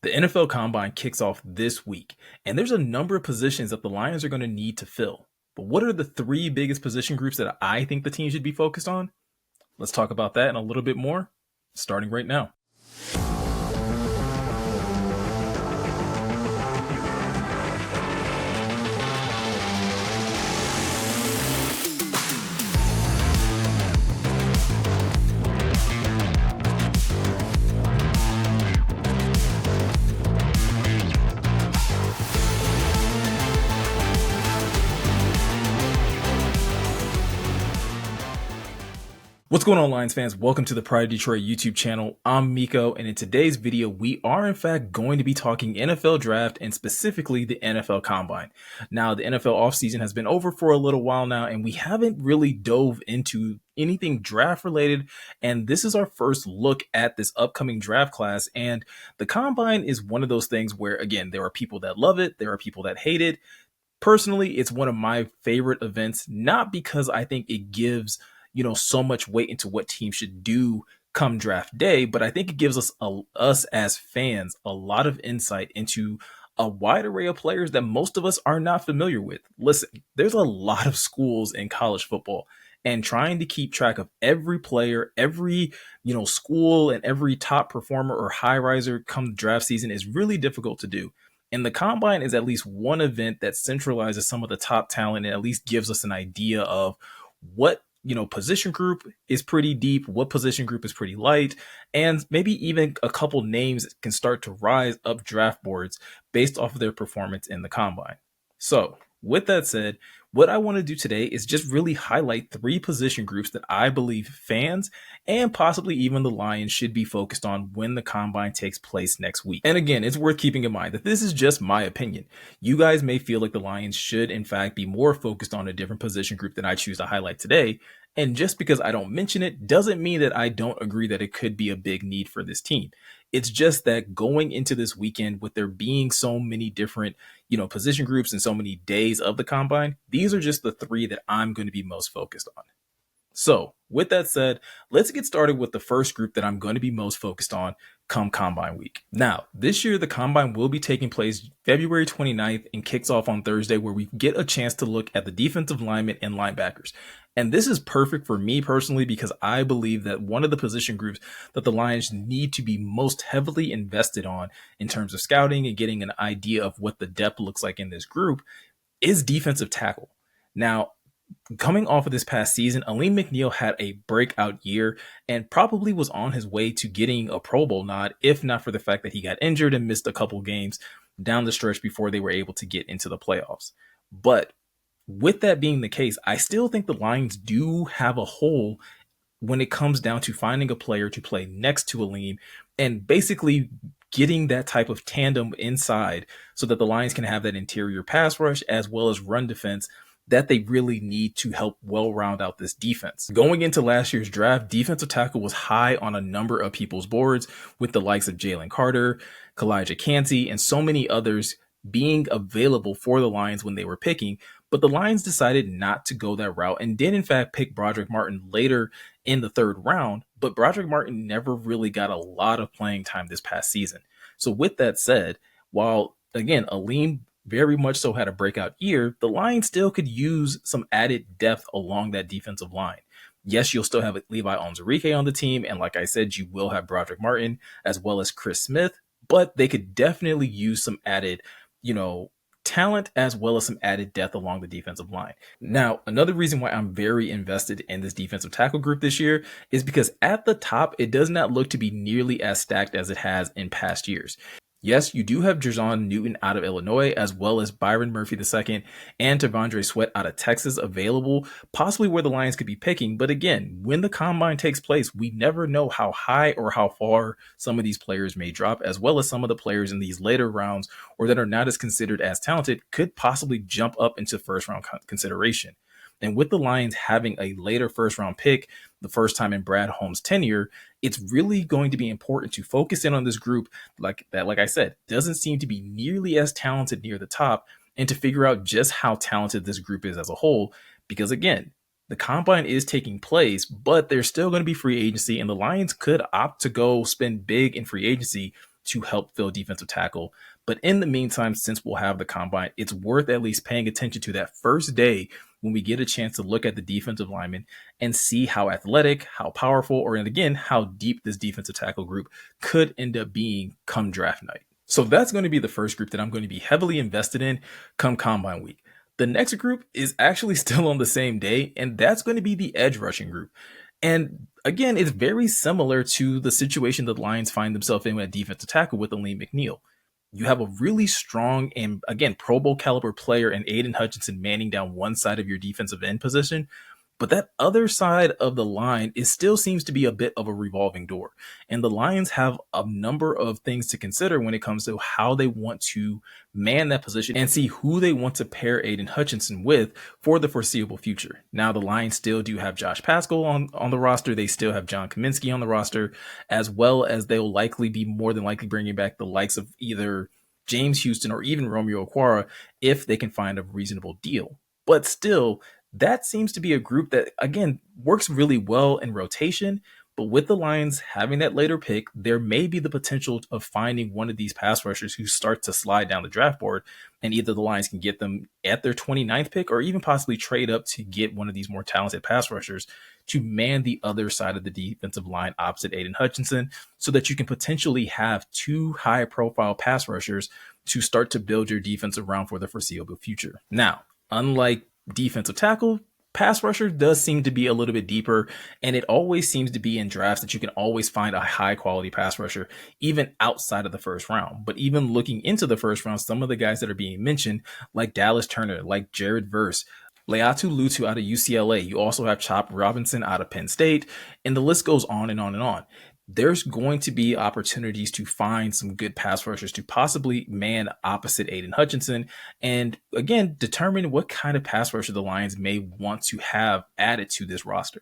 The NFL Combine kicks off this week, and there's a number of positions that the Lions are going to need to fill. But what are the three biggest position groups that I think the team should be focused on? Let's talk about that and a little bit more, starting right now. What's going on, Lions fans? Welcome to the Pride of Detroit YouTube channel. I'm Meko, and in today's video, we are in fact going to be talking NFL draft and specifically the NFL Combine. Now, the NFL offseason has been over for a little while now, and we haven't really dove into anything draft related, and this is our first look at this upcoming draft class. And the Combine is one of those things where, again, there are people that love it, there are people that hate it. Personally, it's one of my favorite events, not because I think it gives so much weight into what teams should do come draft day, but I think it gives us as fans a lot of insight into a wide array of players that most of us are not familiar with. Listen, there's a lot of schools in college football, and trying to keep track of every player, every school, and every top performer or high riser come draft season is really difficult to do. And the Combine is at least one event that centralizes some of the top talent and at least gives us an idea of what position group is pretty deep, what position group is pretty light, and maybe even a couple names can start to rise up draft boards based off of their performance in the Combine. So with that said, what I want to do today is just really highlight three position groups that I believe fans and possibly even the Lions should be focused on when the Combine takes place next week. And again, it's worth keeping in mind that this is just my opinion. You guys may feel like the Lions should in fact be more focused on a different position group than I choose to highlight today. And just because I don't mention it doesn't mean that I don't agree that it could be a big need for this team. It's just that going into this weekend with there being so many different, position groups and so many days of the Combine, these are just the three that I'm going to be most focused on. So with that said, let's get started with the first group that I'm going to be most focused on come Combine week. Now, this year, the Combine will be taking place February 29th and kicks off on Thursday, where we get a chance to look at the defensive linemen and linebackers. And this is perfect for me personally because I believe that one of the position groups that the Lions need to be most heavily invested on in terms of scouting and getting an idea of what the depth looks like in this group is defensive tackle. Now, coming off of this past season, Alim McNeill had a breakout year and probably was on his way to getting a Pro Bowl nod, if not for the fact that he got injured and missed a couple games down the stretch before they were able to get into the playoffs. But with that being the case, I still think the Lions do have a hole when it comes down to finding a player to play next to Alim and basically getting that type of tandem inside so that the Lions can have that interior pass rush as well as run defense that they really need to help well round out this defense. Going into last year's draft, defensive tackle was high on a number of people's boards with the likes of Jalen Carter, Kalijah Kancey, and so many others being available for the Lions when they were picking. But the Lions decided not to go that route and did in fact pick Broderick Martin later in the third round. But Broderick Martin never really got a lot of playing time this past season. So with that said, while again, Alim very much so had a breakout year, the Lions still could use some added depth along that defensive line. Yes, you'll still have Levi Onwuzurike on the team. And like I said, you will have Broderick Martin as well as Chris Smith, but they could definitely use some added, talent as well as some added depth along the defensive line. Now, another reason why I'm very invested in this defensive tackle group this year is because at the top, it does not look to be nearly as stacked as it has in past years. Yes, you do have jer'zhan Newton out of Illinois, as well as Byron Murphy II and T'Vondre Sweat out of Texas available, possibly where the Lions could be picking. But again, when the Combine takes place, we never know how high or how far some of these players may drop, as well as some of the players in these later rounds or that are not as considered as talented could possibly jump up into first round consideration. And with the Lions having a later first round pick, the first time in Brad Holmes' tenure, it's really going to be important to focus in on this group like I said, doesn't seem to be nearly as talented near the top, and to figure out just how talented this group is as a whole. Because again, the Combine is taking place, but there's still going to be free agency, and the Lions could opt to go spend big in free agency to help fill defensive tackle. But in the meantime, since we'll have the combine, it's worth at least paying attention to that first day when we get a chance to look at the defensive linemen and see how athletic, how powerful, or and again, how deep this defensive tackle group could end up being come draft night. So that's going to be the first group that I'm going to be heavily invested in come combine week. The next group is actually still on the same day, and that's going to be the edge rushing group. And again, it's very similar to the situation that the Lions find themselves in at defensive tackle with Aleem McNeil. You have a really strong and, again, Pro Bowl caliber player in Aiden Hutchinson manning down one side of your defensive end position. But that other side of the line still seems to be a bit of a revolving door. And the Lions have a number of things to consider when it comes to how they want to man that position and see who they want to pair Aiden Hutchinson with for the foreseeable future. Now, the Lions still do have Josh Paschal on the roster. They still have John Kaminsky on the roster, as well as they'll likely be more than likely bringing back the likes of either James Houston or even Romeo Okwara if they can find a reasonable deal. But still, that seems to be a group that, again, works really well in rotation. But with the Lions having that later pick, there may be the potential of finding one of these pass rushers who start to slide down the draft board, and either the Lions can get them at their 29th pick or even possibly trade up to get one of these more talented pass rushers to man the other side of the defensive line opposite Aiden Hutchinson, so that you can potentially have two high-profile pass rushers to start to build your defense around for the foreseeable future. Now, unlike defensive tackle, pass rusher does seem to be a little bit deeper, and it always seems to be in drafts that you can always find a high quality pass rusher even outside of the first round. But even looking into the first round, some of the guys that are being mentioned, like Dallas Turner, like Jared Verse, Leatu Lutu out of UCLA, you also have Chop Robinson out of Penn State, and the list goes on and on and on. There's going to be opportunities to find some good pass rushers to possibly man opposite Aiden Hutchinson, and again, determine what kind of pass rusher the Lions may want to have added to this roster.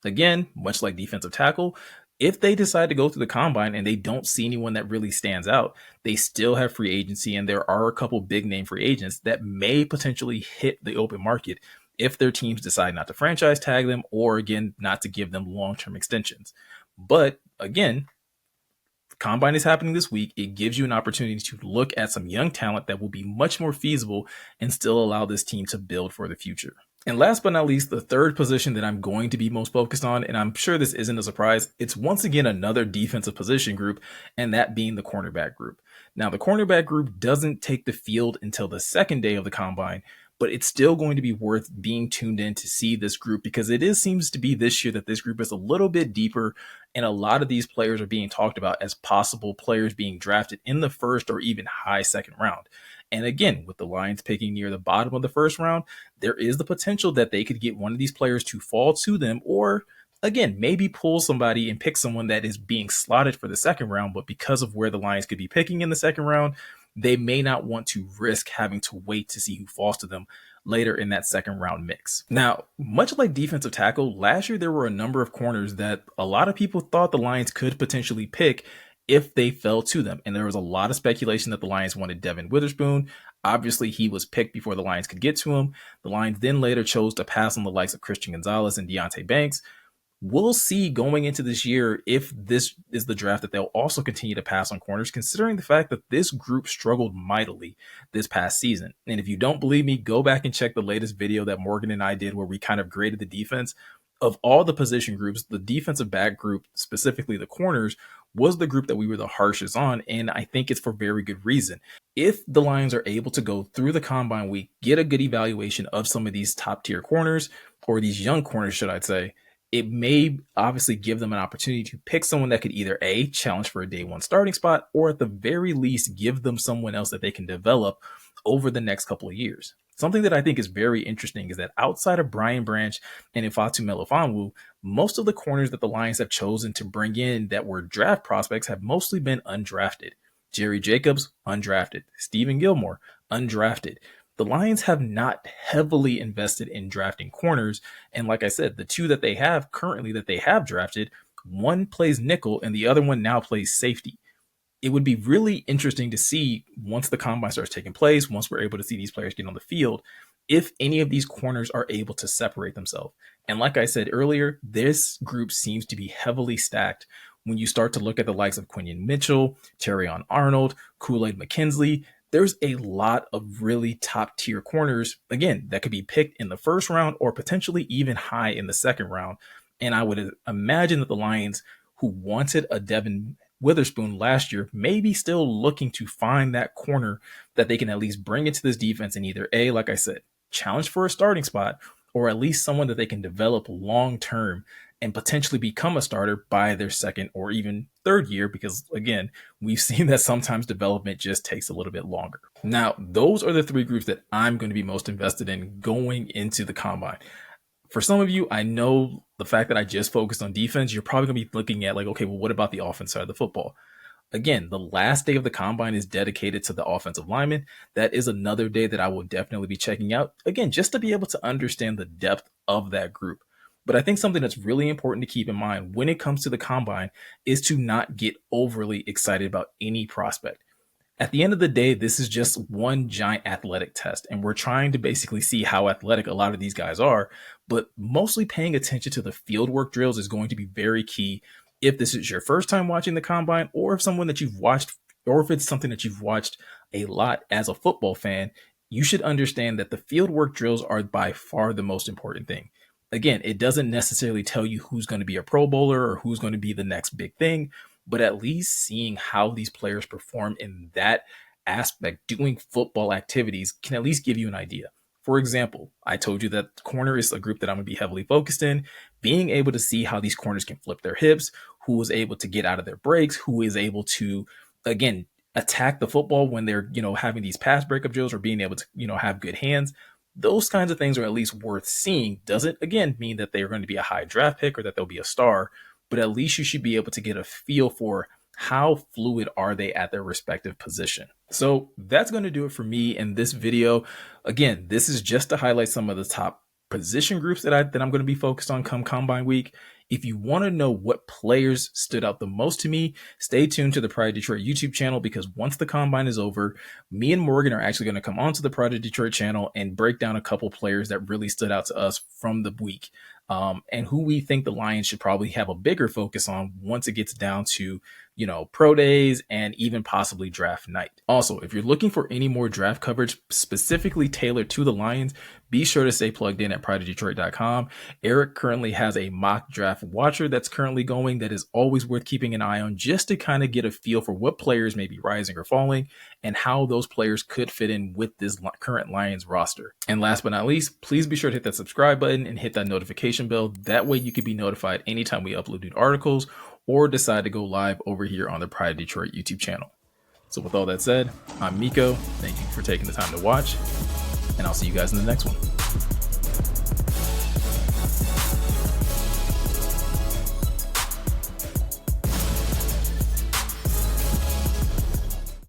Again, much like defensive tackle, if they decide to go through the combine and they don't see anyone that really stands out, they still have free agency, and there are a couple big name free agents that may potentially hit the open market if their teams decide not to franchise tag them or, again, not to give them long-term extensions. But again, combine is happening this week. It gives you an opportunity to look at some young talent that will be much more feasible and still allow this team to build for the future. And last but not least, the third position that I'm going to be most focused on, and I'm sure this isn't a surprise, it's once again another defensive position group, and that being the cornerback group. Now, the cornerback group doesn't take the field until the second day of the combine, but it's still going to be worth being tuned in to see this group, because it seems to be this year that this group is a little bit deeper, and a lot of these players are being talked about as possible players being drafted in the first or even high second round. And again, with the Lions picking near the bottom of the first round, there is the potential that they could get one of these players to fall to them, or again, maybe pull somebody and pick someone that is being slotted for the second round, but because of where the Lions could be picking in the second round, they may not want to risk having to wait to see who falls to them later in that second round mix. Now, much like defensive tackle, last year there were a number of corners that a lot of people thought the Lions could potentially pick if they fell to them. And there was a lot of speculation that the Lions wanted Devin Witherspoon. Obviously, he was picked before the Lions could get to him. The Lions then later chose to pass on the likes of Christian Gonzalez and Deontay Banks. We'll see going into this year if this is the draft that they'll also continue to pass on corners, considering the fact that this group struggled mightily this past season. And if you don't believe me, go back and check the latest video that Morgan and I did where we kind of graded the defense. Of all the position groups, the defensive back group, specifically the corners, was the group that we were the harshest on, and I think it's for very good reason. If the Lions are able to go through the combine week, get a good evaluation of some of these top tier corners, or these young corners, should I say, it may obviously give them an opportunity to pick someone that could either A, challenge for a day one starting spot, or at the very least give them someone else that they can develop over the next couple of years. Something that I think is very interesting is that outside of Brian Branch and Ifeatu Melifonwu, most of the corners that the Lions have chosen to bring in that were draft prospects have mostly been undrafted. Jerry Jacobs, undrafted. Stephen Gilmore, undrafted. The Lions have not heavily invested in drafting corners. And like I said, the two that they have currently that they have drafted, one plays nickel and the other one now plays safety. It would be really interesting to see once the combine starts taking place, once we're able to see these players get on the field, if any of these corners are able to separate themselves. And like I said earlier, this group seems to be heavily stacked when you start to look at the likes of Quinion Mitchell, Terrion Arnold, Kool-Aid McKinsley, there's a lot of really top tier corners, again, that could be picked in the first round or potentially even high in the second round. And I would imagine that the Lions, who wanted a Devin Witherspoon last year, may be still looking to find that corner that they can at least bring into this defense and either A, like I said, challenge for a starting spot, or at least someone that they can develop long term and potentially become a starter by their second or even third year, because again, we've seen that sometimes development just takes a little bit longer. Now, those are the three groups that I'm going to be most invested in going into the combine. For some of you, I know the fact that I just focused on defense, you're probably going to be looking at like, okay, well, what about the offense side of the football? Again, the last day of the combine is dedicated to the offensive linemen. That is another day that I will definitely be checking out, again, just to be able to understand the depth of that group. But I think something that's really important to keep in mind when it comes to the combine is to not get overly excited about any prospect. At the end of the day, this is just one giant athletic test, and we're trying to basically see how athletic a lot of these guys are, but mostly paying attention to the field work drills is going to be very key if this is your first time watching the combine, or if someone that you've watched, or if it's something that you've watched a lot as a football fan. You should understand that the field work drills are by far the most important thing. Again, it doesn't necessarily tell you who's going to be a Pro Bowler or who's going to be the next big thing, but at least seeing how these players perform in that aspect, doing football activities, can at least give you an idea. For example, I told you that corner is a group that I'm going to be heavily focused in. Being able to see how these corners can flip their hips, who is able to get out of their breaks, who is able to, again, attack the football when they're, having these pass breakup drills, or being able to, have good hands. Those kinds of things are at least worth seeing. Doesn't, again, mean that they're going to be a high draft pick or that they'll be a star, but at least you should be able to get a feel for how fluid are they at their respective position. So that's going to do it for me in this video. Again, this is just to highlight some of the top position groups that I'm going to be focused on come combine week. If you want to know what players stood out the most to me, stay tuned to the Pride Detroit YouTube channel, because once the combine is over, me and Morgan are actually going to come onto the Pride Detroit channel and break down a couple players that really stood out to us from the week, and who we think the Lions should probably have a bigger focus on once it gets down to, pro days and even possibly draft night. Also, if you're looking for any more draft coverage specifically tailored to the Lions, be sure to stay plugged in at prideofdetroit.com. Eric currently has a mock draft watcher that's currently going that is always worth keeping an eye on, just to kind of get a feel for what players may be rising or falling and how those players could fit in with this current Lions roster. And last but not least, please be sure to hit that subscribe button and hit that notification bell. That way you can be notified anytime we upload new articles or decide to go live over here on the Pride Detroit YouTube channel. So with all that said, I'm Meko. Thank you for taking the time to watch, and I'll see you guys in the next one.